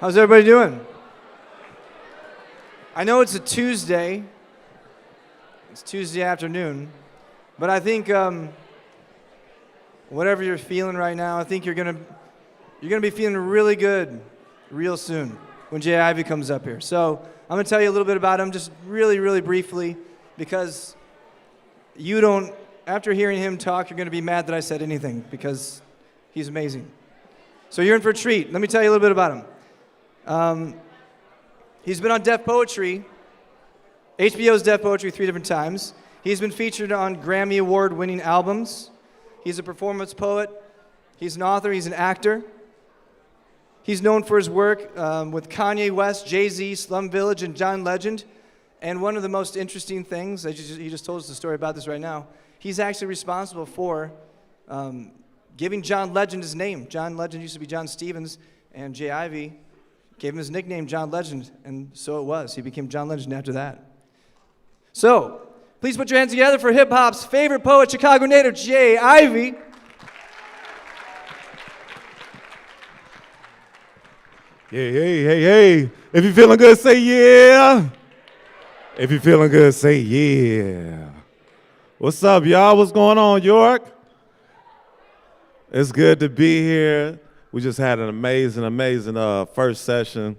How's everybody doing? I know it's a Tuesday. It's Tuesday afternoon. But I think whatever you're feeling right now, I think you're gonna be feeling really good real soon when Jay Ivy comes up here. So I'm gonna tell you a little bit about him, just really, really briefly, because after hearing him talk, you're gonna be mad that I said anything, because he's amazing. So you're in for a treat. Let me tell you a little bit about him. He's been on Def Poetry, HBO's Def Poetry 3 different times. He's been featured on Grammy Award-winning albums. He's a performance poet. He's an author. He's an actor. He's known for his work with Kanye West, Jay-Z, Slum Village, and John Legend. And one of the most interesting things, he just told us a story about this right now, he's actually responsible for giving John Legend his name. John Legend used to be John Stevens, and Jay Ivy gave him his nickname, John Legend, and so it was. He became John Legend after that. So, please put your hands together for hip-hop's favorite poet, Chicago native, Jay Ivy. Hey. If you're feeling good, say yeah. If you're feeling good, say yeah. What's up, y'all? What's going on, York? It's good to be here. We just had an amazing first session.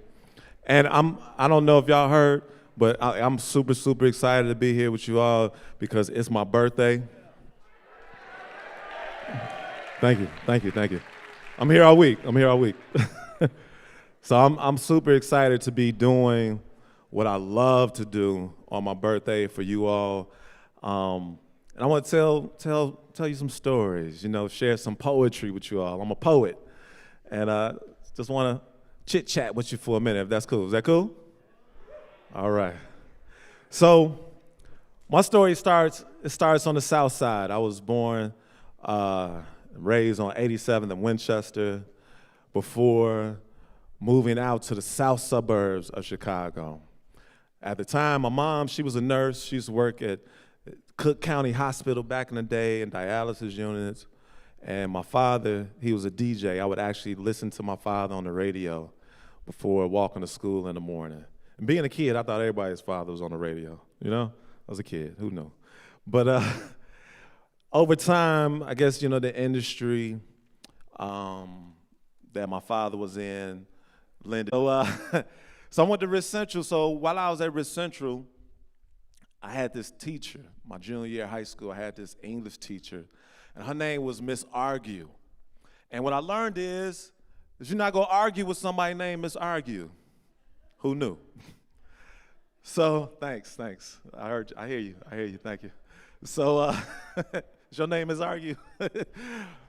And I don't know if y'all heard, but I'm super excited to be here with you all because it's my birthday. Thank you. I'm here all week. So I'm super excited to be doing what I love to do on my birthday for you all. And I want to tell you some stories, share some poetry with you all. I'm a poet. And just want to chit-chat with you for a minute, if that's cool. Is that cool? All right. So my story starts on the south side. I was born, raised on 87th and Winchester before moving out to the south suburbs of Chicago. At the time, my mom, she was a nurse. She used to work at Cook County Hospital back in the day in dialysis units. And my father, he was a DJ. I would actually listen to my father on the radio before walking to school in the morning. And being a kid, I thought everybody's father was on the radio, I was a kid, who knew? But over time, I guess, the industry that my father was in lended. So I went to Risk Central. So while I was at Risk Central, I had this teacher, my junior year of high school, I had this English teacher. And her name was Miss Argue. And what I learned is you're not going to argue with somebody named Miss Argue. Who knew? So, thanks. I hear you, thank you. So, your name is Argue?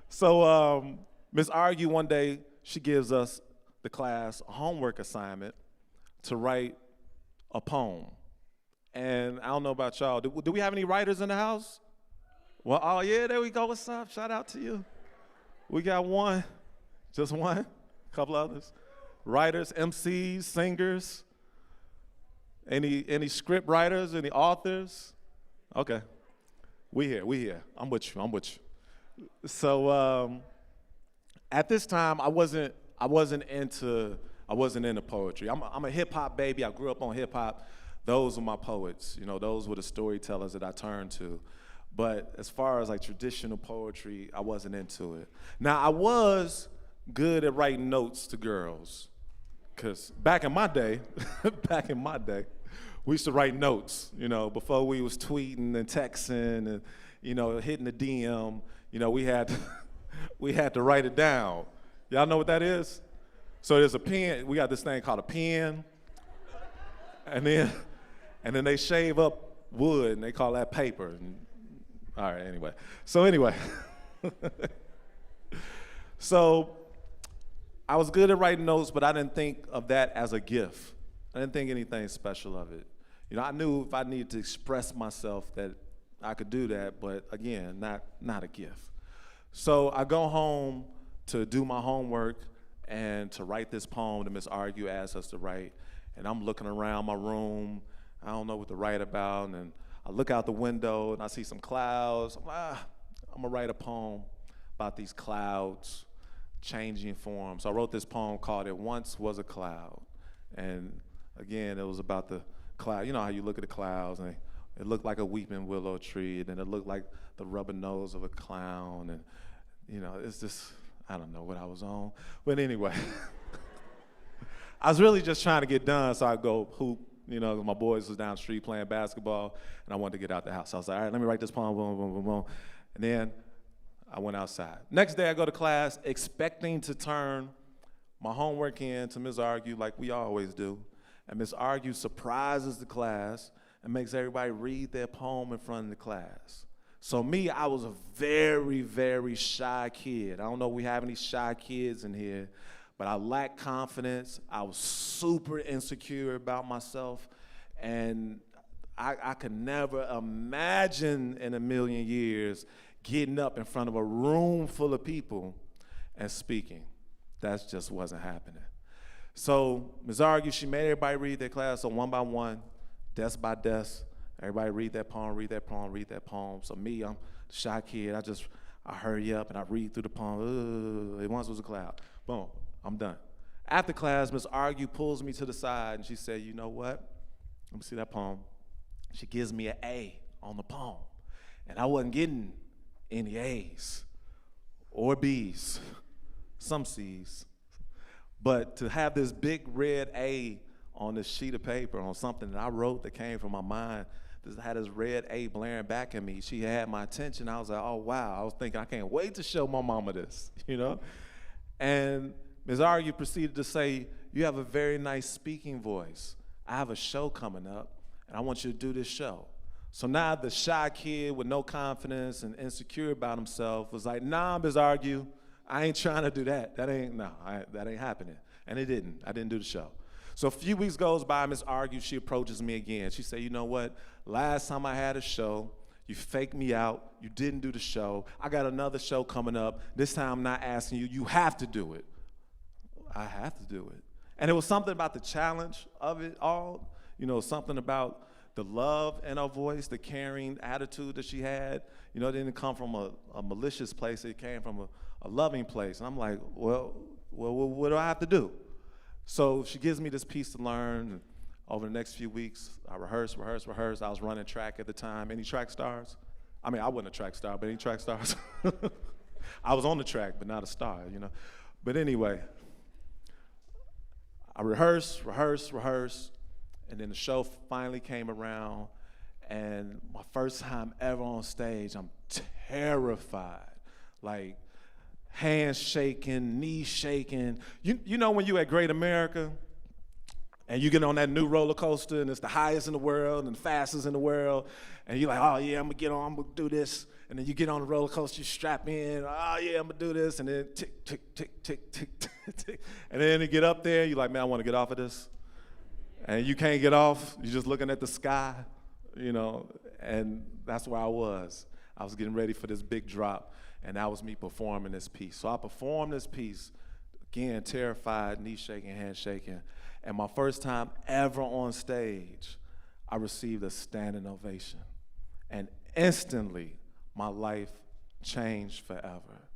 So, Miss Argue, one day, she gives us, the class, a homework assignment to write a poem. And I don't know about y'all. Do we have any writers in the house? Well, oh yeah, there we go. What's up? Shout out to you. We got one, just one, a couple others. Writers, MCs, singers. Any script writers, any authors? Okay, we here. I'm with you. So at this time, I wasn't into poetry. I'm a hip hop baby. I grew up on hip hop. Those were my poets. Those were the storytellers that I turned to. But as far as like traditional poetry, I wasn't into it. Now, I was good at writing notes to girls. Because back in my day, we used to write notes, before we was tweeting and texting and, hitting the DM, we had to write it down. Y'all know what that is? So there's a pen, we got this thing called a pen, and then they shave up wood and they call that paper. All right, anyway. So I was good at writing notes, but I didn't think of that as a gift. I didn't think anything special of it. I knew if I needed to express myself that I could do that, but again, not a gift. So I go home to do my homework and to write this poem that Miss Argue asked us to write, and I'm looking around my room. I don't know what to write about, and I look out the window and I see some clouds. I'm gonna write a poem about these clouds changing form. So I wrote this poem called It Once Was a Cloud. And again, it was about the cloud. You know how you look at the clouds and it looked like a weeping willow tree, and then it looked like the rubber nose of a clown. And, you know, it's just, I don't know what I was on. But anyway, I was really just trying to get done so I go hoop. You know, my boys was down the street playing basketball, and I wanted to get out the house. So I was like, all right, let me write this poem, boom, boom, boom, boom. And then I went outside. Next day I go to class expecting to turn my homework in to Ms. Argue like we always do. And Ms. Argue surprises the class and makes everybody read their poem in front of the class. So me, I was a very, very shy kid. I don't know if we have any shy kids in here, but I lacked confidence. I was super insecure about myself, and I could never imagine in a million years getting up in front of a room full of people and speaking. That just wasn't happening. So Ms. Argue, she made everybody read their class, so one by one, desk by desk, everybody read that poem, read that poem, read that poem. So me, I'm the shy kid, I hurry up and I read through the poem. It once was a cloud. Boom, I'm done. After class, Ms. Argue pulls me to the side and she said, you know what? Let me see that poem. She gives me an A on the poem. And I wasn't getting any A's or B's, some C's. But to have this big red A on this sheet of paper on something that I wrote that came from my mind, this had this red A blaring back at me. She had my attention. I was like, oh, wow. I was thinking, I can't wait to show my mama this, you know? And Ms. Argue proceeded to say, you have a very nice speaking voice. I have a show coming up, and I want you to do this show. So now the shy kid with no confidence and insecure about himself was like, nah, Ms. Argue, I ain't trying to do that. That ain't happening. And it didn't. I didn't do the show. So a few weeks goes by, Ms. Argue, she approaches me again. She said, you know what? Last time I had a show, you faked me out. You didn't do the show. I got another show coming up. This time I'm not asking you. You have to do it. I have to do it. And it was something about the challenge of it all, you know, something about the love in her voice, the caring attitude that she had. You know, it didn't come from a malicious place. It came from a loving place. And I'm like, well, what do I have to do? So she gives me this piece to learn. And over the next few weeks, I rehearsed. I was running track at the time. Any track stars? I mean, I wasn't a track star, but any track stars? I was on the track, but not a star, you know. But anyway, I rehearsed, and then the show finally came around, and my first time ever on stage, I'm terrified, like hands shaking, knees shaking. You know when you at Great America, and you get on that new roller coaster, and it's the highest in the world and the fastest in the world, and you're like, oh yeah, I'm gonna do this. And then you get on the roller coaster, you strap in, oh yeah, I'm gonna do this, and then tick, tick, tick, tick, tick, tick, tick. And then you get up there, you're like, man, I wanna get off of this. And you can't get off, you're just looking at the sky, you know, and that's where I was. I was getting ready for this big drop, and that was me performing this piece. So I performed this piece, again, terrified, knee shaking, hand shaking, and my first time ever on stage, I received a standing ovation. And instantly, my life changed forever.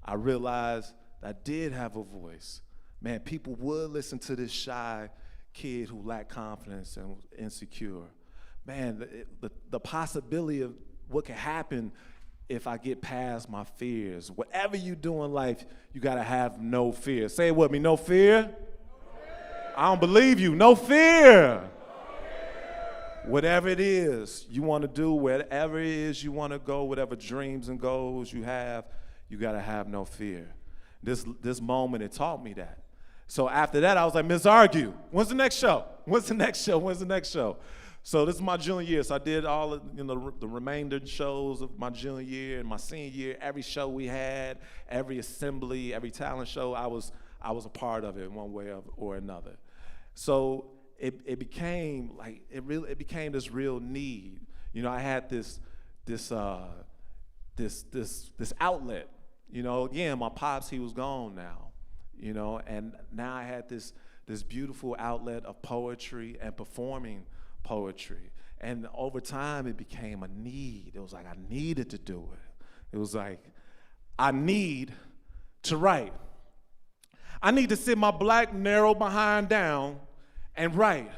I realized that I did have a voice. Man, people would listen to this shy kid who lacked confidence and was insecure. Man, the possibility of what could happen if I get past my fears. Whatever you do in life, you gotta have no fear. Say it with me, no fear? No fear. I don't believe you, no fear. Whatever it is you want to do, wherever it is you want to go, whatever dreams and goals you have, you got to have no fear. This moment, it taught me that. So after that, I was like, Ms. Argue, when's the next show? When's the next show? When's the next show? So this is my junior year. So I did all of, you know, the remainder shows of my junior year and my senior year. Every show we had, every assembly, every talent show, I was a part of it in one way or another. So it became like it became this real need. You know, I had this outlet. You know, again, my pops, he was gone now. You know, and now I had this beautiful outlet of poetry and performing poetry. And over time, it became a need. It was like I needed to do it. It was like I need to write. I need to sit my black, narrow behind down and write.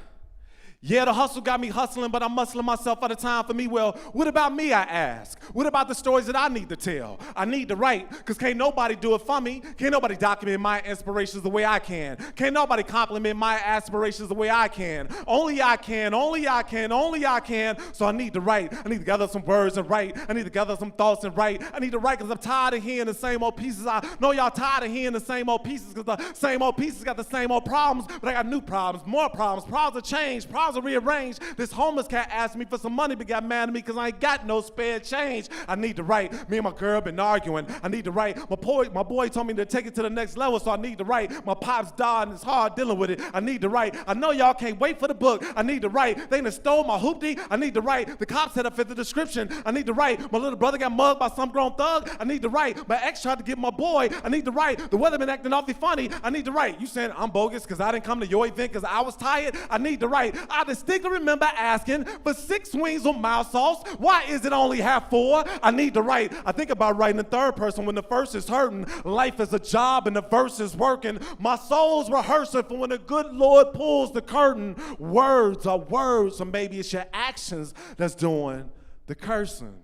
Yeah, the hustle got me hustling, but I'm muscling myself out of time for me. Well, what about me, I ask? What about the stories that I need to tell? I need to write, because can't nobody do it for me. Can't nobody document my inspirations the way I can. Can't nobody compliment my aspirations the way I can. Only I can, only I can, only I can. So I need to write. I need to gather some words and write. I need to gather some thoughts and write. I need to write because I'm tired of hearing the same old pieces. I know y'all tired of hearing the same old pieces because the same old pieces got the same old problems, but I got new problems, more problems. Problems have changed. Problems are rearranged. This homeless cat asked me for some money but got mad at me because I ain't got no spare change. I need to write. Me and my girl been arguing. I need to write. My boy told me to take it to the next level, so I need to write. My pops died and it's hard dealing with it. I need to write. I know y'all can't wait for the book. I need to write. They done stole my hoopty. I need to write. The cops had to fit the description. I need to write. My little brother got mugged by some grown thug. I need to write. My ex tried to get my boy. I need to write. The weather been acting awfully funny. I need to write. You saying I'm bogus because I didn't come to your event because I was tired? I need to write. I distinctly remember asking for 6 wings on mild sauce. Why is it only half 4? I need to write. I think about writing in third person when the first is hurting. Life is a job and the verse is working. My soul's rehearsing for when the good Lord pulls the curtain. Words are words, or maybe it's your actions that's doing the cursing.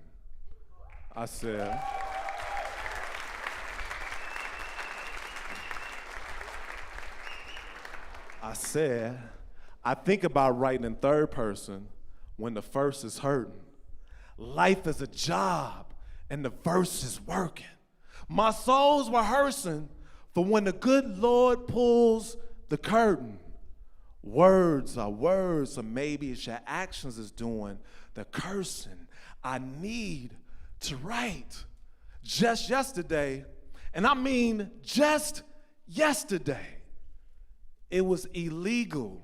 I said. I think about writing in third person when the first is hurting. Life is a job and the verse is working. My soul's rehearsing for when the good Lord pulls the curtain. Words are words, or maybe it's your actions is doing the cursing. I need to write. Just yesterday, and I mean just yesterday, it was illegal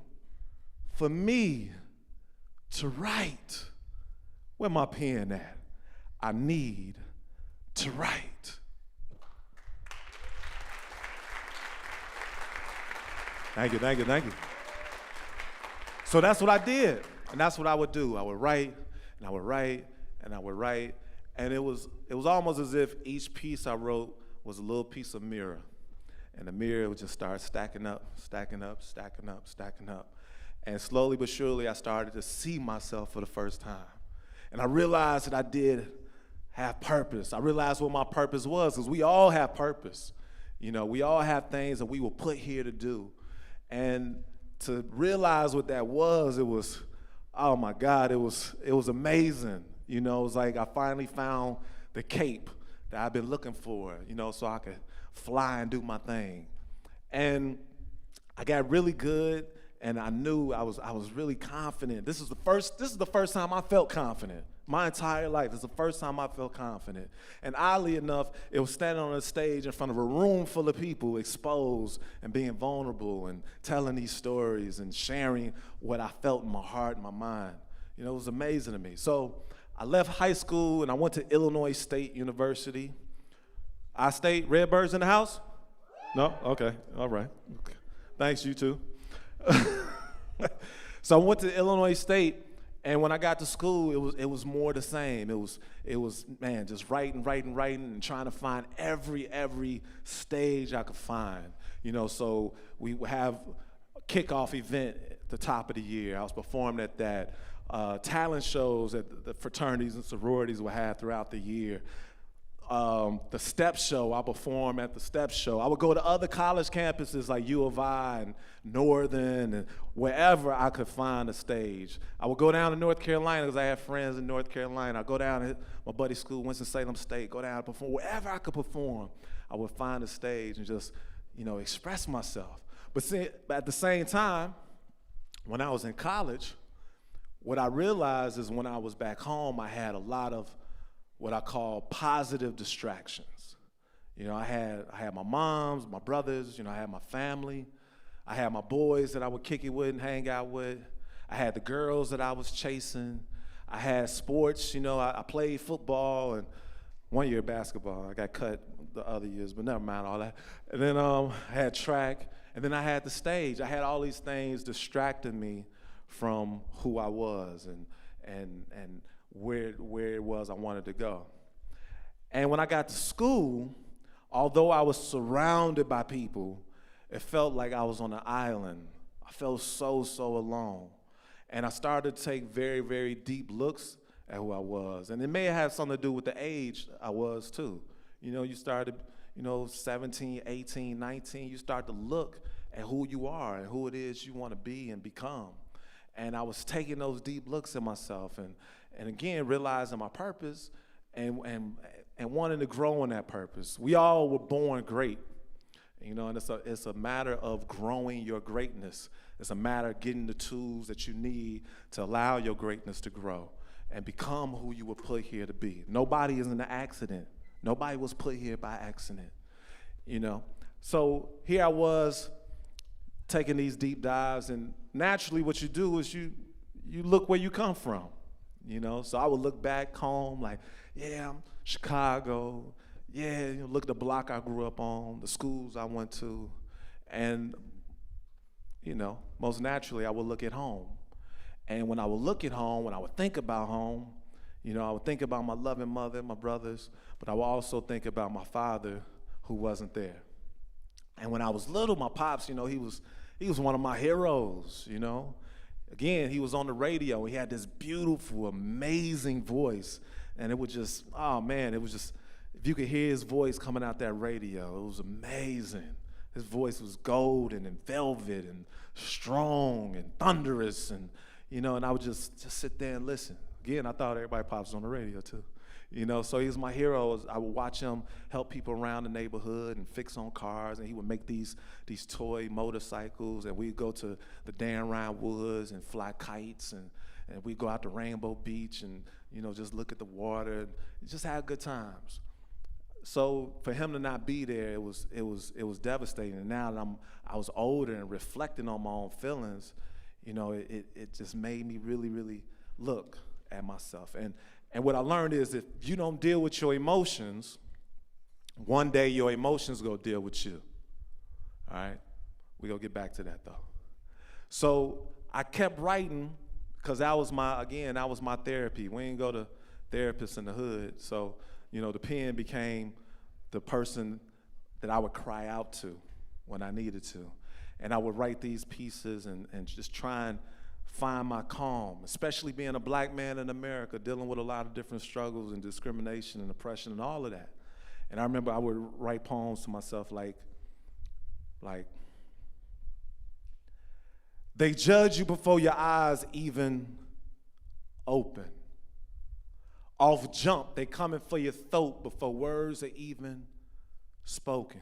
for me to write. Where my pen at? I need to write. Thank you, thank you, thank you. So that's what I did, and that's what I would do. I would write, and I would write, and I would write, and it was almost as if each piece I wrote was a little piece of mirror, and the mirror would just start stacking up, stacking up, stacking up, stacking up. And slowly but surely, I started to see myself for the first time. And I realized that I did have purpose. I realized what my purpose was, because we all have purpose. You know, we all have things that we were put here to do. And to realize what that was, it was, oh my God, it was amazing. You know, it was like I finally found the cape that I've been looking for, you know, so I could fly and do my thing. And I got really good. And I knew I was really confident. This is the first time I felt confident. My entire life, this is the first time I felt confident. And oddly enough, it was standing on a stage in front of a room full of people, exposed and being vulnerable and telling these stories and sharing what I felt in my heart and my mind. You know, it was amazing to me. So I left high school and I went to Illinois State University. I-State, Redbirds in the house? No? Okay, all right. Okay. Thanks, you too. So I went to Illinois State, and when I got to school, it was more the same. It was man, just writing, and trying to find every stage I could find. You know, so we would have a kickoff event at the top of the year. I was performing at that. Talent shows that the fraternities and sororities would have throughout the year. The step show, I perform at the step show. I would go to other college campuses like U of I and Northern and wherever I could find a stage. I would go down to North Carolina because I had friends in North Carolina. I'd go down to my buddy's school, Winston-Salem State, go down and perform. Wherever I could perform, I would find a stage and just, you know, express myself. But at the same time, when I was in college, what I realized is when I was back home, I had a lot of what I call positive distractions. You know, I had my moms, my brothers, you know, I had my family. I had my boys that I would kick it with and hang out with. I had the girls that I was chasing. I had sports, you know, I played football and one year basketball. I got cut the other years, but never mind all that. And then I had track, and then I had the stage. I had all these things distracting me from who I was and where it was I wanted to go. And when I got to school, although I was surrounded by people, It felt like I was on an island. I felt so alone. And I started to take very, very deep looks at who I was. And it may have something to do with the age I was too. You know, you started, 17, 18, 19, you start to look at who you are and who it is you want to be and become. And I was taking those deep looks at myself and again, realizing my purpose and wanting to grow in that purpose. We all were born great. And it's a matter of growing your greatness. It's a matter of getting the tools that you need to allow your greatness to grow and become who you were put here to be. Nobody is an accident. Nobody was put here by accident, So here I was taking these deep dives, and naturally what you do is you look where you come from, So I would look back home like, yeah, I'm Chicago. Yeah, look at the block I grew up on, the schools I went to, and, most naturally I would look at home. And when I would look at home, when I would think about home, I would think about my loving mother, my brothers, but I would also think about my father who wasn't there. And when I was little, my pops, he was one of my heroes, Again, he was on the radio. He had this beautiful, amazing voice, and it was just, if you could hear his voice coming out that radio, it was amazing. His voice was golden and velvet and strong and thunderous, and and I would just sit there and listen. Again, I thought everybody pops on the radio too. So he was my hero. I would watch him help people around the neighborhood and fix on cars, and he would make these toy motorcycles, and we'd go to the Dan Ryan Woods and fly kites, and we'd go out to Rainbow Beach and just look at the water and just have good times. So for him to not be there, it was devastating. And now that I was older and reflecting on my own feelings, it just made me really, really look at myself. And what I learned is if you don't deal with your emotions, one day your emotions go deal with you. All right? We're going to get back to that though. So I kept writing because that was my therapy. We didn't go to therapists in the hood. So the pen became the person that I would cry out to when I needed to. And I would write these pieces and just try and find my calm, especially being a black man in America, dealing with a lot of different struggles and discrimination and oppression and all of that. And I remember I would write poems to myself like, they judge you before your eyes even open. Off jump, they coming for your throat before words are even spoken.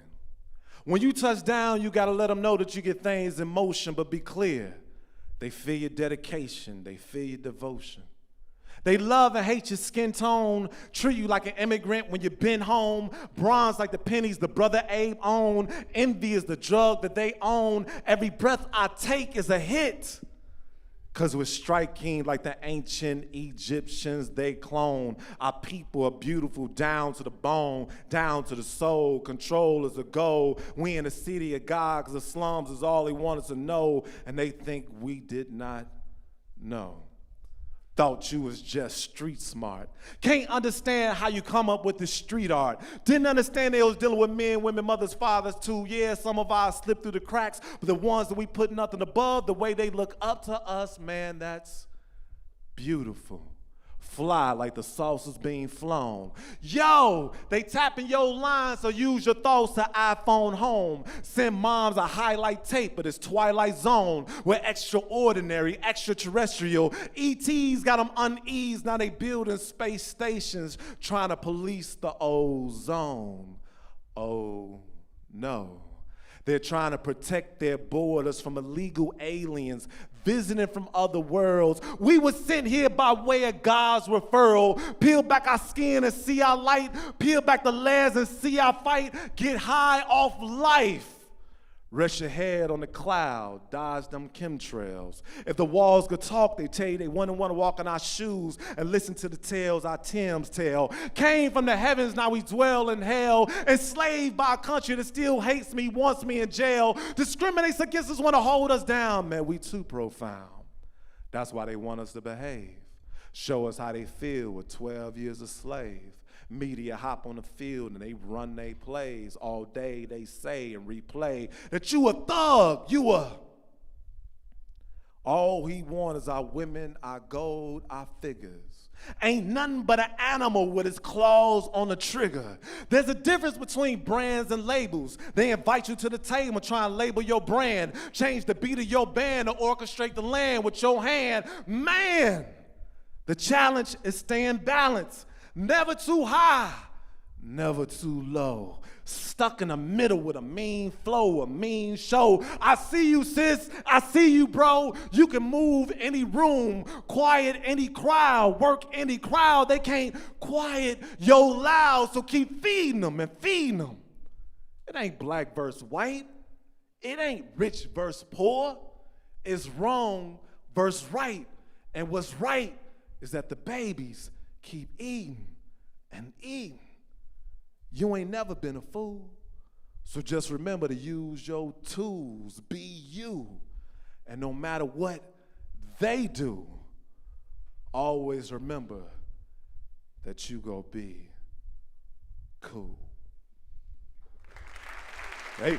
When you touch down, you gotta let them know that you get things in motion, but be clear. They feel your dedication, they feel your devotion. They love and hate your skin tone, treat you like an immigrant when you've been home, bronze like the pennies the brother Abe owned, envy is the drug that they own, every breath I take is a hit. Because we're striking like the ancient Egyptians they clone. Our people are beautiful down to the bone, down to the soul. Control is the goal. We in the city of God because the slums is all they want us to know. And they think we did not know. Thought you was just street smart. Can't understand how you come up with the street art. Didn't understand they was dealing with men, women, mothers, fathers too. Yeah, some of ours slipped through the cracks, but the ones that we put nothing above, the way they look up to us, man, that's beautiful. Fly like the saucer's being flown. Yo, they tapping your line, so use your thoughts to iPhone home. Send moms a highlight tape, but it's Twilight Zone. We're extraordinary, extraterrestrial. ETs got them uneased, now they building space stations, trying to police the ozone. Oh, no. They're trying to protect their borders from illegal aliens visiting from other worlds. We were sent here by way of God's referral. Peel back our skin and see our light. Peel back the layers and see our fight. Get high off life. Rest your head on the cloud, dodge them chemtrails. If the walls could talk, they tell you they wouldn't want to walk in our shoes and listen to the tales our Tims tell. Came from the heavens, now we dwell in hell. Enslaved by a country that still hates me, wants me in jail. Discriminates against us, want to hold us down. Man, we too profound. That's why they want us to behave. Show us how they feel with 12 years a slave. Media hop on the field and they run their plays all day. They say and replay that you a thug, you a. All he want is our women, our gold, our figures. Ain't nothing but an animal with his claws on the trigger. There's a difference between brands and labels. They invite you to the table, try and label your brand, change the beat of your band, or orchestrate the land with your hand. Man, the challenge is staying balanced. Never too high, never too low. Stuck in the middle with a mean flow, a mean show. I see you, sis. I see you, bro. You can move any room, quiet any crowd, work any crowd. They can't quiet your loud, so keep feeding them and feeding them. It ain't black versus white. It ain't rich versus poor. It's wrong versus right. And what's right is that the babies keep eating and eating. You ain't never been a fool, so just remember to use your tools, be you, and no matter what they do, always remember that you gonna be cool. Hey.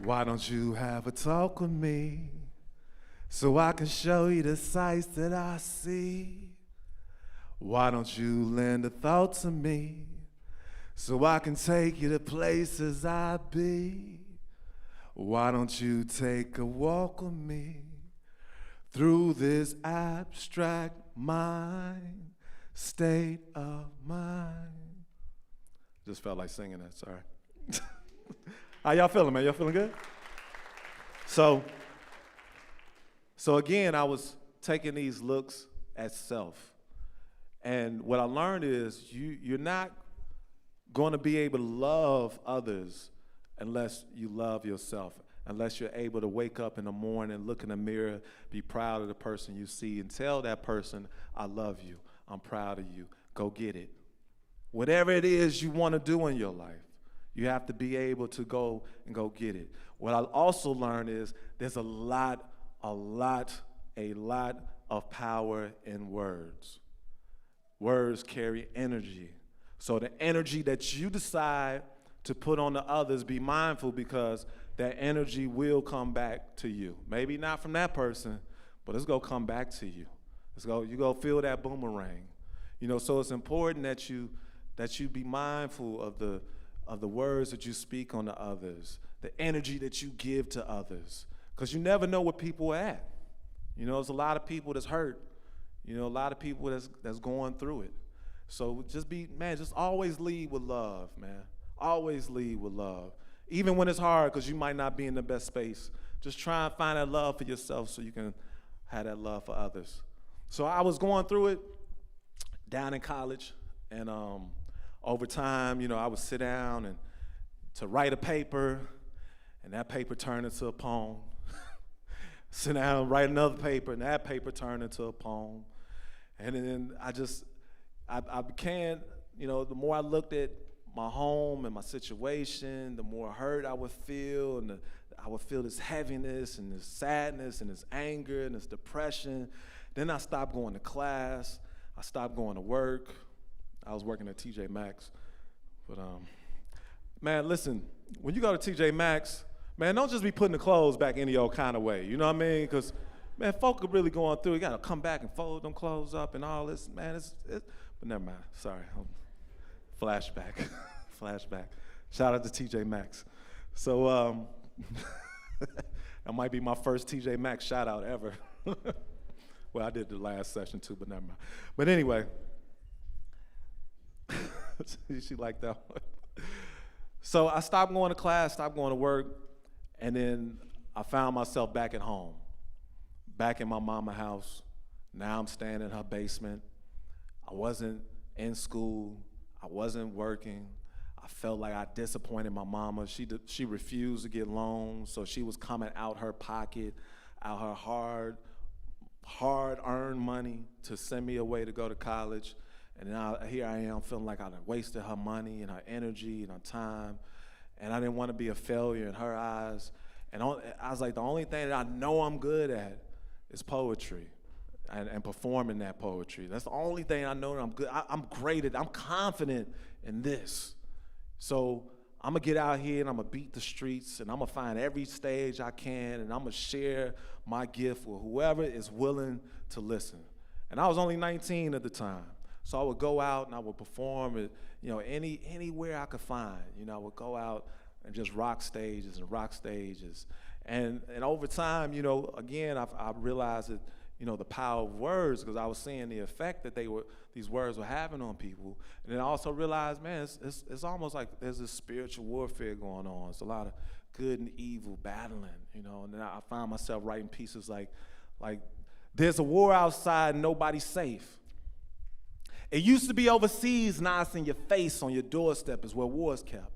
Why don't you have a talk with me? So I can show you the sights that I see. Why don't you lend a thought to me? So I can take you to places I be. Why don't you take a walk with me through this abstract mind, state of mind? Just felt like singing that, sorry. How y'all feeling, man? Y'all feeling good? So again, I was taking these looks at self. And what I learned is you're not going to be able to love others unless you love yourself, unless you're able to wake up in the morning, look in the mirror, be proud of the person you see, and tell that person, I love you, I'm proud of you, go get it. Whatever it is you want to do in your life, you have to be able to go get it. What I also learned is there's a lot of power in words. Words carry energy. So the energy that you decide to put on the others, be mindful because that energy will come back to you. Maybe not from that person, but it's gonna come back to you. You go feel that boomerang. So it's important that you be mindful of the words that you speak on the others, the energy that you give to others. Because you never know where people are at. There's a lot of people that's hurt. A lot of people that's going through it. So just always lead with love, man. Always lead with love. Even when it's hard, because you might not be in the best space. Just try and find that love for yourself so you can have that love for others. So I was going through it down in college, and over time, I would sit down and to write a paper, and that paper turned into a poem. Sit down, write another paper, and that paper turned into a poem. And then I became, the more I looked at my home and my situation, the more hurt I would feel, and I would feel this heaviness and this sadness and this anger and this depression. Then I stopped going to class. I stopped going to work. I was working at TJ Maxx. But, man, listen, when you go to TJ Maxx, man, don't just be putting the clothes back any old kind of way. You know what I mean? Because, man, folk are really going through. You got to come back and fold them clothes up and all this. Man, but never mind. Sorry. Flashback. Flashback. Shout out to TJ Maxx. So that might be my first TJ Maxx shout out ever. Well, I did the last session too, but never mind. But anyway, she liked that one. So I stopped going to class, stopped going to work, and then I found myself back at home, back in my mama's house. Now I'm staying in her basement. I wasn't in school. I wasn't working. I felt like I disappointed my mama. She refused to get loans, so she was coming out her pocket, out her hard-earned money to send me away to go to college. And now here I am feeling like I wasted her money and her energy and her time, and I didn't want to be a failure in her eyes. And I was like, the only thing that I know I'm good at is poetry and performing that poetry. That's the only thing I know that I'm good. I'm great at. I'm confident in this. So I'm gonna get out here and I'm gonna beat the streets and I'm gonna find every stage I can and I'm gonna share my gift with whoever is willing to listen. And I was only 19 at the time, so I would go out and I would perform at, anywhere I could find. I would go out and just rock stages and rock stages. And over time, again, I realized that, the power of words, because I was seeing the effect that these words were having on people. And then I also realized, man, it's almost like there's this spiritual warfare going on. It's a lot of good and evil battling, and then I found myself writing pieces like there's a war outside and nobody's safe. It used to be overseas, now it's in your face on your doorstep is where war's kept.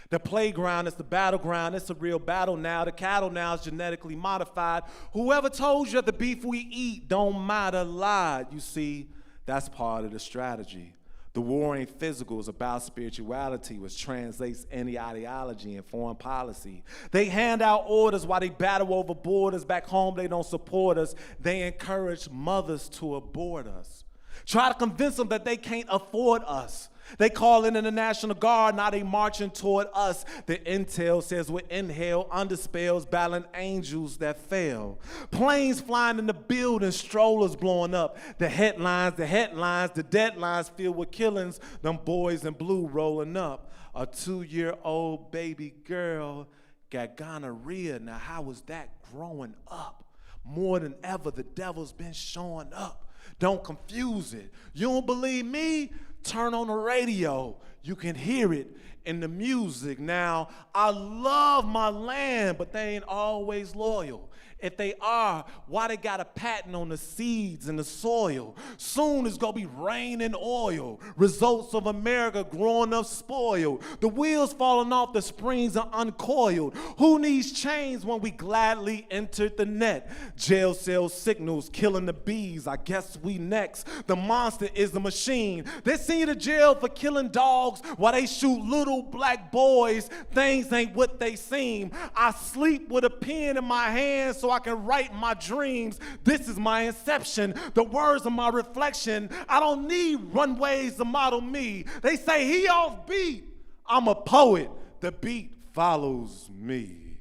The playground is the battleground. It's a real battle now. The cattle now is genetically modified. Whoever told you that the beef we eat don't matter lied. You see, that's part of the strategy. The war ain't physical. It's about spirituality, which translates any ideology and foreign policy. They hand out orders while they battle over borders. Back home, they don't support us. They encourage mothers to abort us. Try to convince them that they can't afford us. They call in the National Guard, now they marching toward us. The intel says we inhale under spells, battling angels that fail. Planes flying in the building, strollers blowing up. The headlines, the deadlines filled with killings, them boys in blue rolling up. A 2-year-old baby girl got gonorrhea. Now how was that growing up? More than ever, the devil's been showing up. Don't confuse it. You don't believe me? Turn on the radio. You can hear it in the music. Now, I love my land, but they ain't always loyal. If they are, why they got a patent on the seeds and the soil? Soon it's gonna be rain and oil. Results of America growing up spoiled. The wheels falling off, the springs are uncoiled. Who needs chains when we gladly entered the net? Jail cell signals killing the bees. I guess we next. The monster is the machine. They send you to jail for killing dogs while they shoot little black boys. Things ain't what they seem. I sleep with a pen in my hand so I can write my dreams. This is my inception. The words are my reflection. I don't need runways to model me. They say he off beat. I'm a poet. The beat follows me.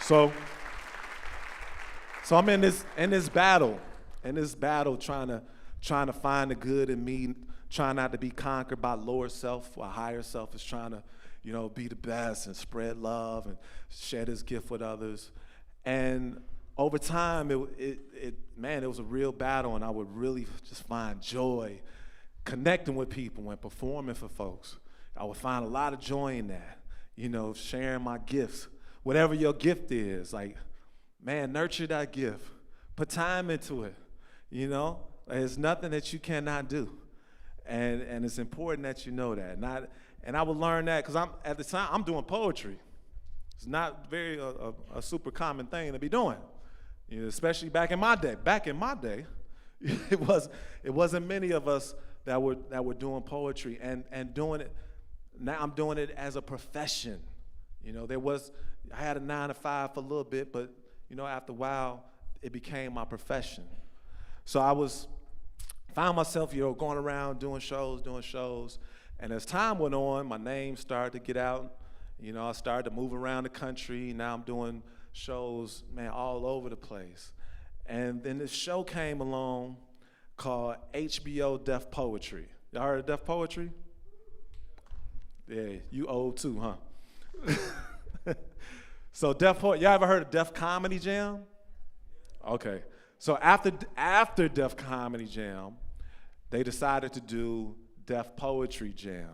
So I'm in this battle trying to find the good in me, trying not to be conquered by lower self. While higher self is trying to be the best and spread love and share this gift with others. And over time, it was a real battle, and I would really just find joy connecting with people and performing for folks. I would find a lot of joy in that, sharing my gifts. Whatever your gift is, nurture that gift. Put time into it, There's nothing that you cannot do. And it's important that you know that. And I would learn that because at the time I'm doing poetry. It's not very a super common thing to be doing, especially back in my day. Back in my day, it wasn't many of us that were doing poetry and doing it. Now I'm doing it as a profession. I had a 9-to-5 for a little bit, but after a while it became my profession. So I found myself going around doing shows. And as time went on, my name started to get out. I started to move around the country. Now I'm doing shows, all over the place. And then this show came along called HBO Deaf Poetry. Y'all heard of Deaf Poetry? Yeah, you old too, huh? So y'all ever heard of Def Comedy Jam? Okay. So after Def Comedy Jam, they decided to do Def Poetry Jam,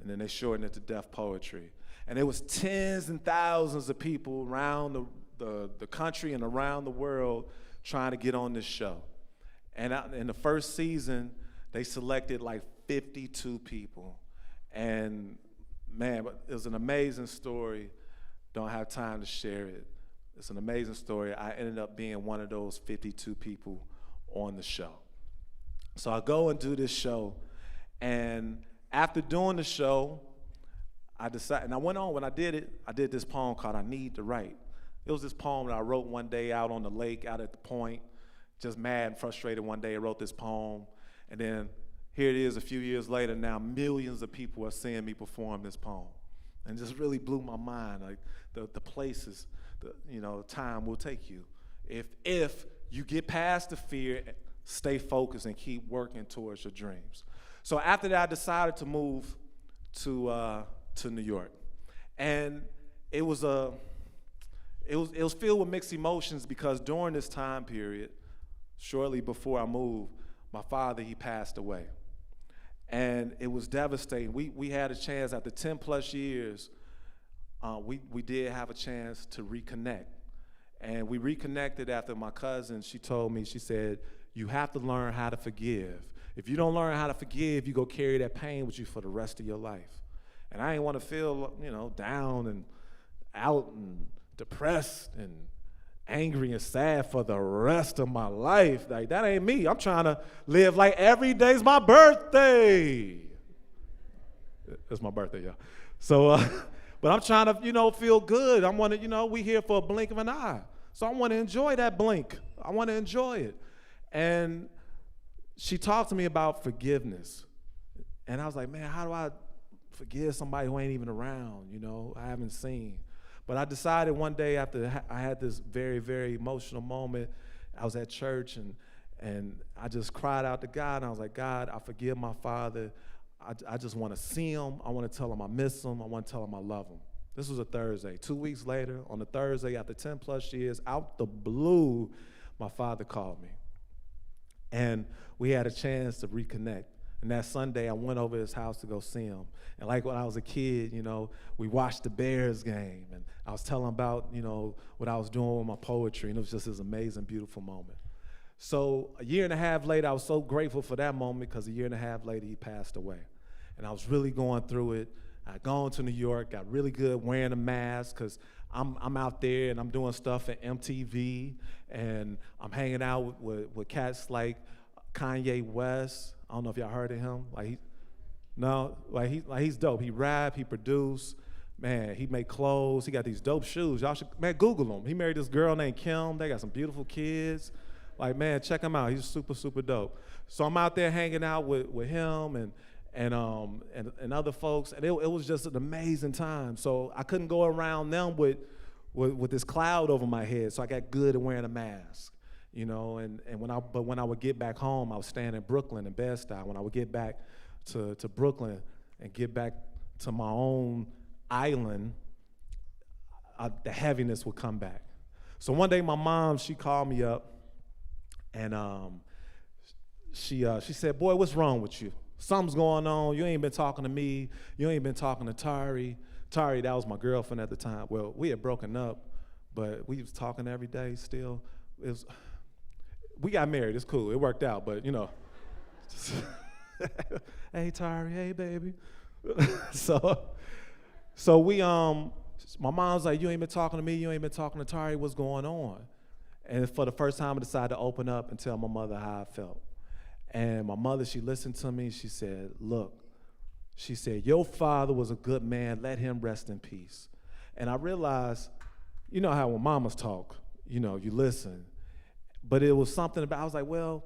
and then they shortened it to Def Poetry. And there was tens and thousands of people around the country and around the world trying to get on this show. And in the first season, they selected 52 people. And man, it was an amazing story. Don't have time to share it. It's an amazing story. I ended up being one of those 52 people on the show. So I go and do this show. And after doing the show, I decided, and I went on, when I did it, I did this poem called I Need to Write. It was this poem that I wrote one day out on the lake, out at the point, just mad and frustrated one day. I wrote this poem, and then here it is a few years later now, millions of people are seeing me perform this poem. And it just really blew my mind, like the places, time will take you. If you get past the fear, stay focused and keep working towards your dreams. So after that, I decided to move to New York. And it was filled with mixed emotions because during this time period, shortly before I moved, my father, he passed away. And it was devastating. We had a chance after 10 plus years, we did have a chance to reconnect. And we reconnected after my cousin, she told me, she said, you have to learn how to forgive. If you don't learn how to forgive, you go carry that pain with you for the rest of your life. And I didn't want to feel, down and out and depressed and angry and sad for the rest of my life. Like, that ain't me. I'm trying to live like every day's my birthday. It's my birthday, y'all. So, but I'm trying to, feel good. I want to, we here for a blink of an eye. So I want to enjoy that blink. I want to enjoy it. And she talked to me about forgiveness. And I was like, man, how do I forgive somebody who ain't even around, I haven't seen. But I decided one day after I had this very, very emotional moment, I was at church and I just cried out to God, and I was like, God, I forgive my father. I just want to see him. I want to tell him I miss him. I want to tell him I love him. This was a Thursday. 2 weeks later, on a Thursday, after 10 plus years, out the blue, my father called me. And we had a chance to reconnect. And that Sunday, I went over to his house to go see him. And like when I was a kid, we watched the Bears game. And I was telling him about, what I was doing with my poetry. And it was just this amazing, beautiful moment. So a year and a half later, I was so grateful for that moment because a year and a half later, he passed away. And I was really going through it. I'd gone to New York, got really good wearing a mask because I'm out there and I'm doing stuff at MTV. And I'm hanging out with cats like Kanye West. I don't know if y'all heard of him. He's dope. He rap, he produced. Man, he make clothes. He got these dope shoes. Y'all should, Google him. He married this girl named Kim. They got some beautiful kids. Check him out. He's super, super dope. So I'm out there hanging out with him and other folks, and it was just an amazing time. So I couldn't go around them with this cloud over my head. So I got good at wearing a mask. And when I would get back home, I was staying in Brooklyn, in Bed-Stuy. When I would get back to Brooklyn and get back to my own island, the heaviness would come back. So one day my mom, she called me up, and she said, boy, what's wrong with you? Something's going on. You ain't been talking to me. You ain't been talking to Tari. Tari, that was my girlfriend at the time. Well, we had broken up, but we was talking every day still. We got married. It's cool. It worked out, but hey Tari, hey baby. so we my mom's like, you ain't been talking to me. You ain't been talking to Tari. What's going on? And for the first time, I decided to open up and tell my mother how I felt. And my mother, she listened to me. She said, look, she said, your father was a good man. Let him rest in peace. And I realized, how when mamas talk, you listen. But it was something about, I was like, well,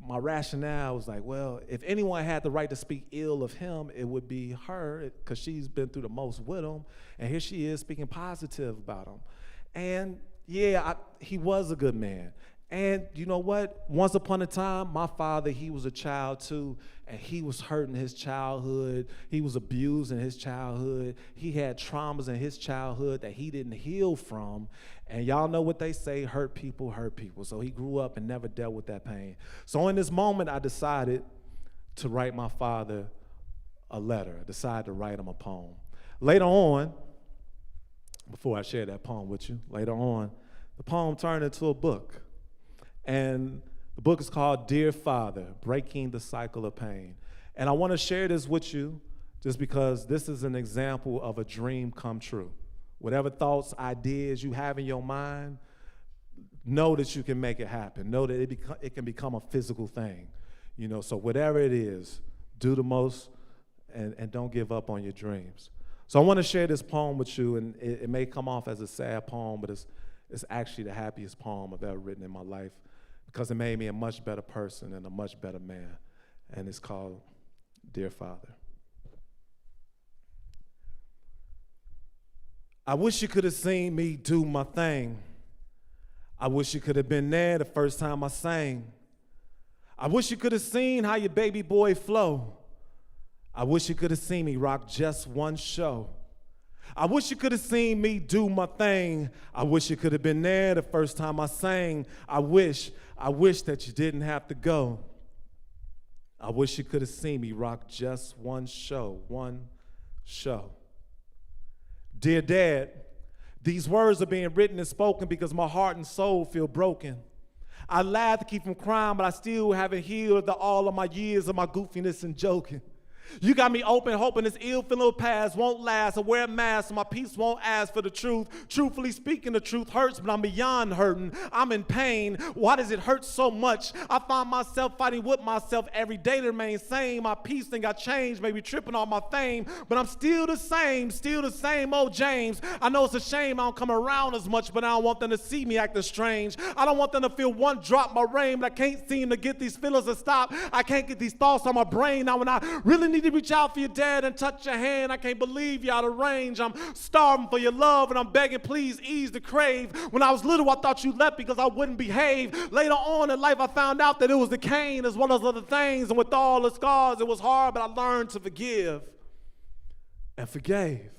my rationale was like, well, if anyone had the right to speak ill of him, it would be her, because she's been through the most with him. And here she is speaking positive about him. And yeah, he was a good man. And you know what? Once upon a time, my father, he was a child too, and he was hurt in his childhood. He was abused in his childhood. He had traumas in his childhood that he didn't heal from. And y'all know what they say, hurt people hurt people. So he grew up and never dealt with that pain. So in this moment, I decided to write my father a letter. I decided to write him a poem. Later on, before I share that poem with you, later on, the poem turned into a book. And the book is called Dear Father, Breaking the Cycle of Pain. And I want to share this with you just because this is an example of a dream come true. Whatever thoughts, ideas you have in your mind, know that you can make it happen. Know that it can become a physical thing. So whatever it is, do the most and don't give up on your dreams. So I want to share this poem with you, and it may come off as a sad poem, but It's actually the happiest poem I've ever written in my life because it made me a much better person and a much better man. And it's called Dear Father. I wish you could have seen me do my thing. I wish you could have been there the first time I sang. I wish you could have seen how your baby boy flow. I wish you could have seen me rock just one show. I wish you could have seen me do my thing. I wish you could have been there the first time I sang. I wish that you didn't have to go. I wish you could have seen me rock just one show. Dear Dad, these words are being written and spoken because my heart and soul feel broken. I laugh to keep from crying, but I still haven't healed all of my years of my goofiness and joking. You got me open, hoping this ill feeling will pass, won't last. I wear a mask so my peace won't ask for the truth. Truthfully speaking, the truth hurts, but I'm beyond hurting. I'm in pain. Why does it hurt so much? I find myself fighting with myself every day to remain sane. My peace thing got changed, maybe tripping on my fame, but I'm still the same old James. I know it's a shame I don't come around as much, but I don't want them to see me acting strange. I don't want them to feel one drop my rain, but I can't seem to get these feelings to stop. I can't get these thoughts on my brain. Now when I really need to reach out for your dad and touch your hand, I can't believe you're out of range. I'm starving for your love and I'm begging, please ease the crave. When I was little, I thought you left because I wouldn't behave. Later on in life, I found out that it was the cane as well as other things, and with all the scars, it was hard, but I learned to forgive and forgave.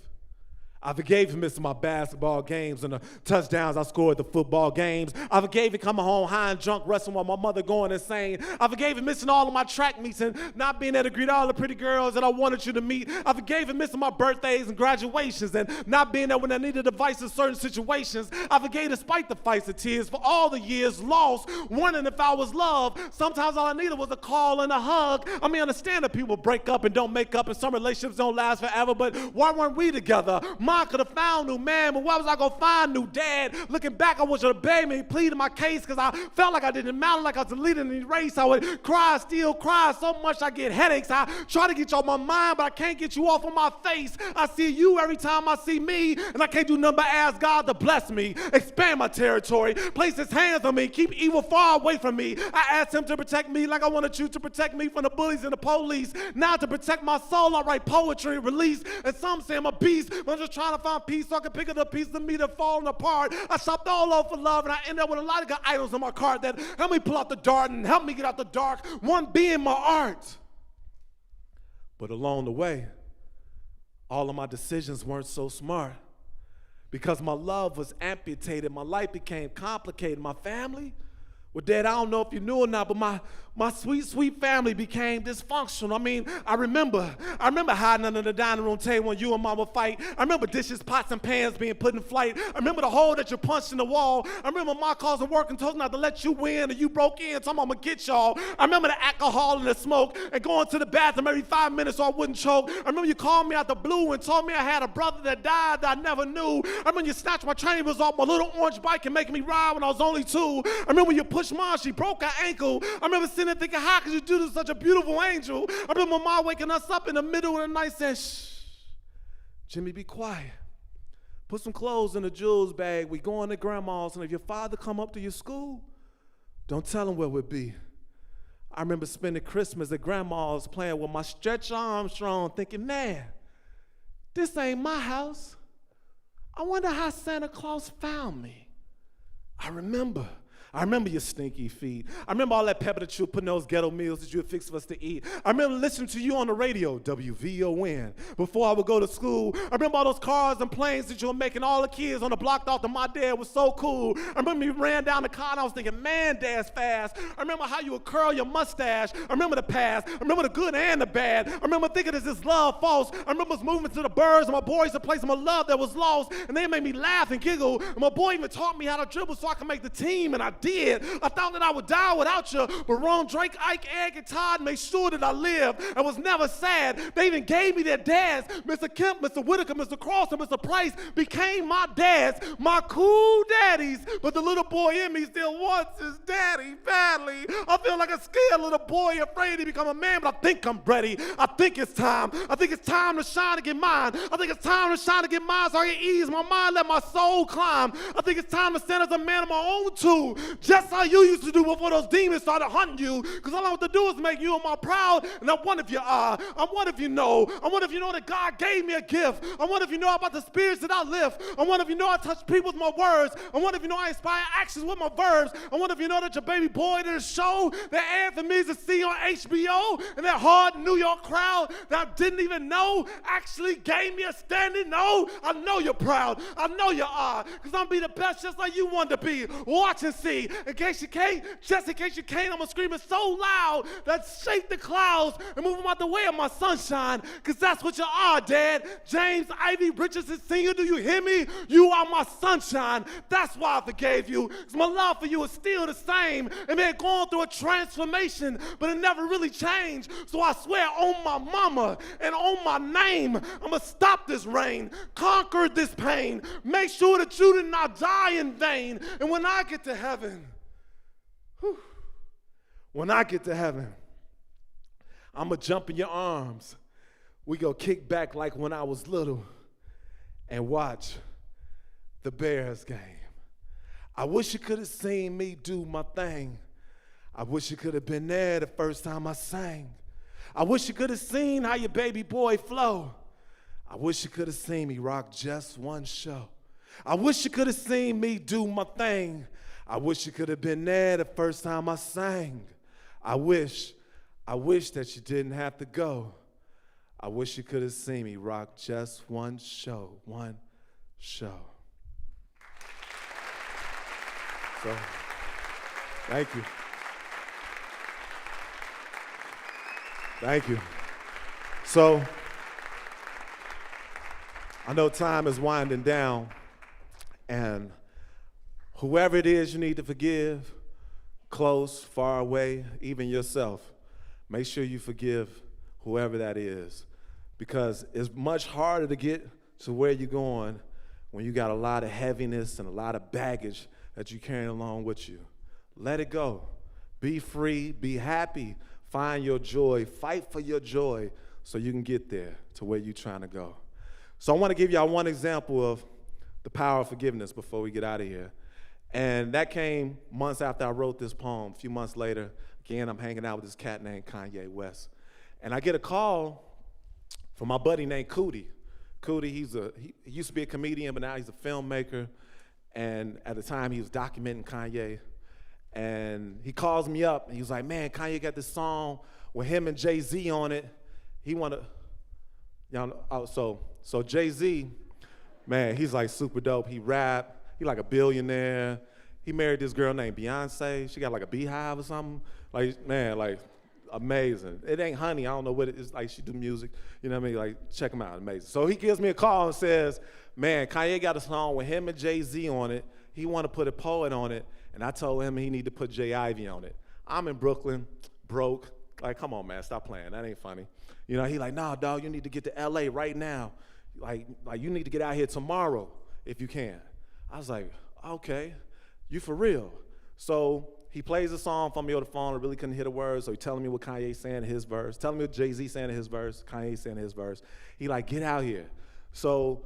I forgave him missing my basketball games and the touchdowns I scored at the football games. I forgave him coming home high and drunk, wrestling while my mother going insane. I forgave him missing all of my track meets and not being there to greet all the pretty girls that I wanted you to meet. I forgave him missing my birthdays and graduations and not being there when I needed advice in certain situations. I forgave despite the fights and tears for all the years lost, wondering if I was loved. Sometimes all I needed was a call and a hug. I mean, I understand that people break up and don't make up and some relationships don't last forever, but why weren't we together? Mine could have found new man, but why was I gonna find new dad? Looking back, I wish you'd have begged me, pleaded my case, because I felt like I didn't matter, like I was deleting the race. I would cry, still cry so much I get headaches. I try to get you off my mind, but I can't get you off of my face. I see you every time I see me, and I can't do nothing but ask God to bless me, expand my territory, place his hands on me, keep evil far away from me. I asked him to protect me like I wanted you to protect me from the bullies and the police. Now to protect my soul, I write poetry and release, and some say I'm a beast, but I'm just trying to find peace so I can pick up the pieces of me that falling apart. I shopped all over for love, and I end up with a lot of good items in my cart that help me pull out the dart and help me get out the dark, one being my art. But along the way, all of my decisions weren't so smart because my love was amputated. My life became complicated. My family, well, Dad, I don't know if you knew or not, but my sweet, sweet family became dysfunctional. I mean, I remember hiding under the dining room table when you and Mama fight. I remember dishes, pots, and pans being put in flight. I remember the hole that you punched in the wall. I remember Ma calls to work and told me not to let you win, and you broke in, so I'm gonna get y'all. I remember the alcohol and the smoke and going to the bathroom every 5 minutes so I wouldn't choke. I remember you called me out the blue and told me I had a brother that died that I never knew. I remember you snatched my training wheels off my little orange bike and making me ride when I was only 2. I remember you pushed Mom, she broke her ankle. I remember sitting there thinking, how could you do this to such a beautiful angel? I remember Mom waking us up in the middle of the night saying, shh, Jimmy, be quiet. Put some clothes in the jewels bag. We going to Grandma's, and if your father come up to your school, don't tell him where we'll be. I remember spending Christmas at Grandma's playing with my Stretch Armstrong thinking, man, this ain't my house. I wonder how Santa Claus found me. I remember your stinky feet. I remember all that pepper that you were putting those ghetto meals that you would fix for us to eat. I remember listening to you on the radio, WVON, before I would go to school. I remember all those cars and planes that you were making all the kids on the block thought that my dad was so cool. I remember you ran down the car and I was thinking, man, Dad's fast. I remember how you would curl your mustache. I remember the past. I remember the good and the bad. I remember thinking, is this love false? I remember us moving to the birds and my boys to play some love that was lost, and they made me laugh and giggle. And my boy even taught me how to dribble so I could make the team, and I did. I thought that I would die without you, but Ron, Drake, Ike, Egg, and Todd made sure that I lived and was never sad. They even gave me their dads. Mr. Kemp, Mr. Whitaker, Mr. Cross, and Mr. Price became my dads, my cool daddies. But the little boy in me still wants his daddy badly. I feel like a scared little boy afraid to become a man, but I think I'm ready. I think it's time. I think it's time to shine to get mine. I think it's time to shine to get mine so I can ease my mind, let my soul climb. I think it's time to stand as a man of my own too, just how you used to do before those demons started hunting you. Because all I want to do is make you and my proud, and I wonder if you are. I wonder if you know. I wonder if you know that God gave me a gift. I wonder if you know about the spirits that I lift. I wonder if you know I touch people with my words. I wonder if you know I inspire actions with my verbs. I wonder if you know that your baby boy did a show that aired for me to see on HBO, and that hard New York crowd that I didn't even know actually gave me a standing no. I know you're proud. I know you are, because I'm be the best just like you want to be. Watch and see. In case you can't, just in case you can't, I'm going to scream it so loud that shake the clouds and move them out the way of my sunshine, because that's what you are, Dad. James Ivy Richardson Sr., do you hear me? You are my sunshine. That's why I forgave you, because my love for you is still the same. It may have gone through a transformation, but it never really changed. So I swear on my mama and on my name, I'm going to stop this rain, conquer this pain, make sure that you did not die in vain. And when I get to heaven, when I get to heaven, I'm going to jump in your arms. We go kick back like when I was little and watch the Bears game. I wish you could have seen me do my thing. I wish you could have been there the first time I sang. I wish you could have seen how your baby boy flow. I wish you could have seen me rock just one show. I wish you could have seen me do my thing. I wish you could have been there the first time I sang. I wish that you didn't have to go. I wish you could have seen me rock just one show, one show. So, thank you. Thank you. So, I know time is winding down, and whoever it is you need to forgive, close, far away, even yourself, make sure you forgive whoever that is, because it's much harder to get to where you're going when you got a lot of heaviness and a lot of baggage that you're carrying along with you. Let it go. Be free, be happy, find your joy, fight for your joy so you can get there to where you're trying to go. So I want to give y'all one example of the power of forgiveness before we get out of here. And that came months after I wrote this poem. A few months later, again, I'm hanging out with this cat named Kanye West. And I get a call from my buddy named Cootie. Cootie, he used to be a comedian, but now he's a filmmaker. And at the time, he was documenting Kanye. And he calls me up, and he was like, man, Kanye got this song with him and Jay-Z on it. He want to, so Jay-Z, man, he's like super dope. He rap, he like a billionaire. He married this girl named Beyonce. She got like a beehive or something. Like, man, like, amazing. It ain't Honey, I don't know what it is, like she do music, you know what I mean? Like, check him out, amazing. So he gives me a call and says, man, Kanye got a song with him and Jay-Z on it. He want to put a poet on it, and I told him he need to put Jay Ivy on it. I'm in Brooklyn, broke. Like, come on, man, stop playing. That ain't funny. You know, he like, nah, dog, you need to get to L.A. right now. Like you need to get out here tomorrow if you can. I was like, okay, you for real? So he plays a song for me on the phone. I really couldn't hear the words, so he telling me what Kanye's saying in his verse, telling me what Jay-Z saying in his verse, Kanye saying in his verse. He like, get out here. So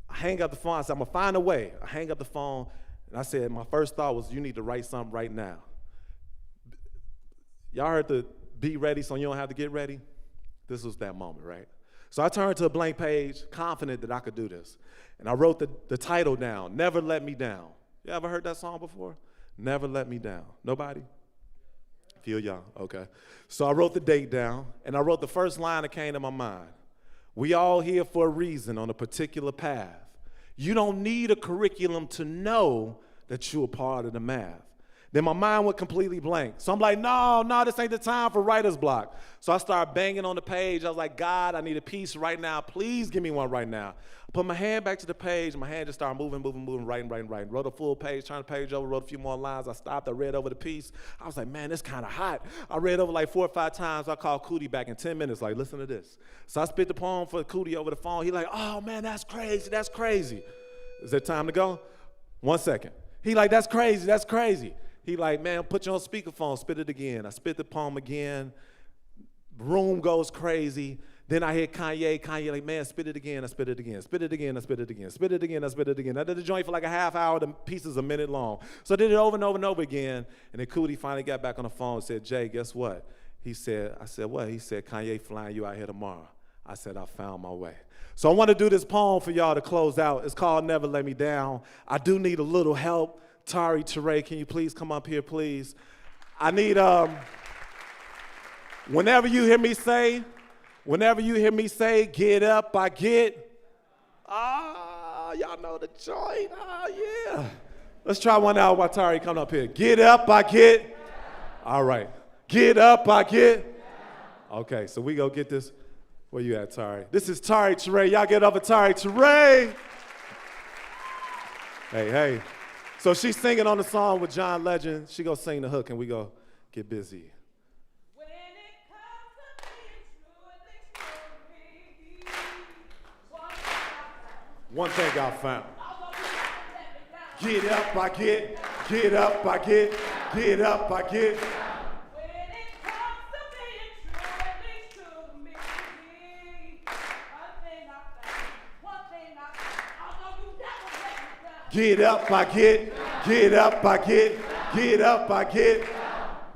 I hang up the phone. I said, I'm going to find a way. I hang up the phone, and I said, my first thought was, you need to write something right now. Y'all heard the be ready so you don't have to get ready? This was that moment, right? So I turned to a blank page, confident that I could do this. And I wrote the title down, Never Let Me Down. You ever heard that song before? Never Let Me Down. Nobody? Feel young, okay. So I wrote the date down, and I wrote the first line that came to my mind. We all here for a reason on a particular path. You don't need a curriculum to know that you're a part of the math. Then my mind went completely blank. So I'm like, no, this ain't the time for writer's block. So I started banging on the page. I was like, God, I need a piece right now. Please give me one right now. I put my hand back to the page, and my hand just started moving, writing. Wrote a full page, turned the page over, wrote a few more lines. I stopped, I read over the piece. I was like, man, this kind of hot. I read over like 4 or 5 times. I called Cootie back in 10 minutes, like, listen to this. So I spit the poem for Cootie over the phone. He like, oh, man, that's crazy. Is it time to go? 1 second. He like, that's crazy. He like, man, put you on speakerphone, spit it again. I spit the poem again. Room goes crazy. Then I hear Kanye like, man, spit it again. I spit it again. I did the joint for like a half hour. The piece is a minute long. So I did it over and over again. And then Cootie finally got back on the phone and said, Jay, guess what? I said, what? He said, Kanye flying you out here tomorrow. I said, I found my way. So I want to do this poem for y'all to close out. It's called Never Let Me Down. I do need a little help. Tari, Teray, can you please come up here, please? I need, whenever you hear me say, get up, I get. Y'all know the joint. Yeah. Let's try one out while Tari come up here. Get up, I get. All right. Get up, I get. Okay, so we go get this. Where you at, Tari? This is Tari Teray. Y'all get up for Tari Teray. Hey. So she's singing on the song with John Legend. She gonna sing the hook and we go get busy. When it comes to being true, One thing I found. Get up, I get. Get up, I get. Get up, I get. when it comes to being true, at least true to me. One thing I found, although you never let me down. Get up, I get. Get up, I get. Get up, I get.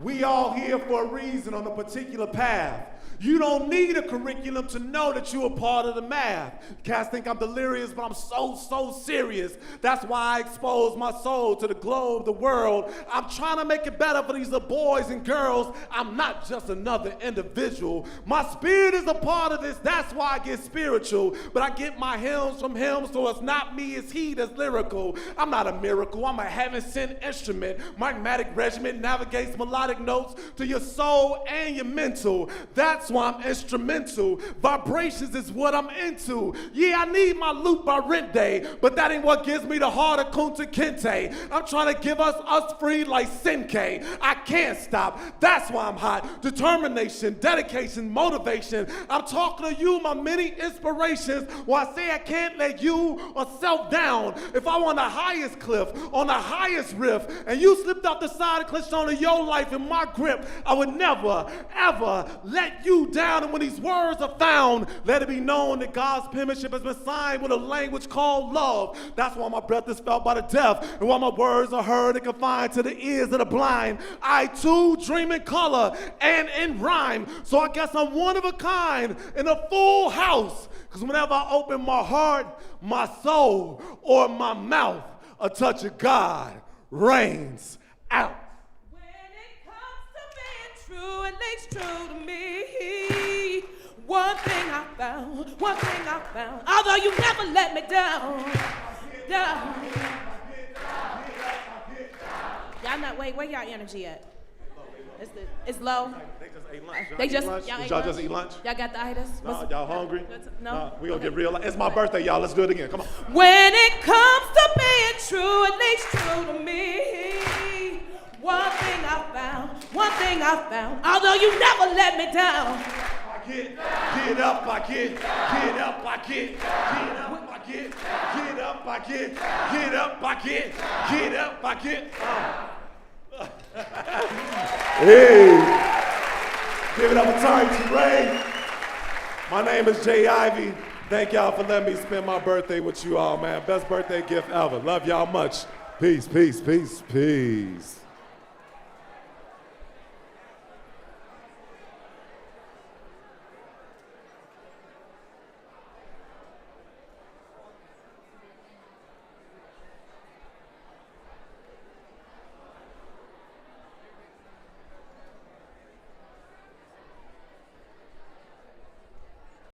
We all here for a reason on a particular path. You don't need a curriculum to know that you're a part of the math. Cats think I'm delirious, but I'm so serious. That's why I expose my soul to the globe, the world. I'm trying to make it better for these little boys and girls. I'm not just another individual. My spirit is a part of this. That's why I get spiritual. But I get my hymns from him, so it's not me, it's he that's lyrical. I'm not a miracle. I'm a heaven-sent instrument. My magnetic regiment navigates melodic notes to your soul and your mental. That's why I'm instrumental. Vibrations is what I'm into. Yeah, I need my loop by rent day, but that ain't what gives me the heart of Kunta Kinte. I'm trying to give us free like Senke. I can't stop. That's why I'm hot. Determination, dedication, motivation. I'm talking to you, my many inspirations. While I say I can't let you or self down. If I'm on the highest cliff, on the highest riff, and you slipped off the side and clutched onto your life in my grip, I would never, ever let you down. And when these words are found, let it be known that God's penmanship has been signed with a language called love. That's why my breath is felt by the deaf, and why my words are heard and confined to the ears of the blind. I too dream in color and in rhyme, so I guess I'm one of a kind in a full house, because whenever I open my heart, my soul, or my mouth, a touch of God rains out. When it comes to being true, at least true to me. One thing I found, although you never let me down. Y'all not, wait, where y'all energy at? It's low. They just ate lunch. They just, Y'all just eat lunch? Y'all got the itis? No, y'all hungry? No? We gonna get real. It's my birthday, y'all. Let's do it again. Come on. When it comes to being true, at least true to me. One thing I found, although you never let me down. Get up, I get, get up, I get, get up, I get, get up, I get, get up, I get, get up, I get. Hey, give it up for Tari Teray. My name is Jay Ivy. Thank y'all for letting me spend my birthday with you all, man. Best birthday gift ever. Love y'all much. Peace, peace, peace, peace.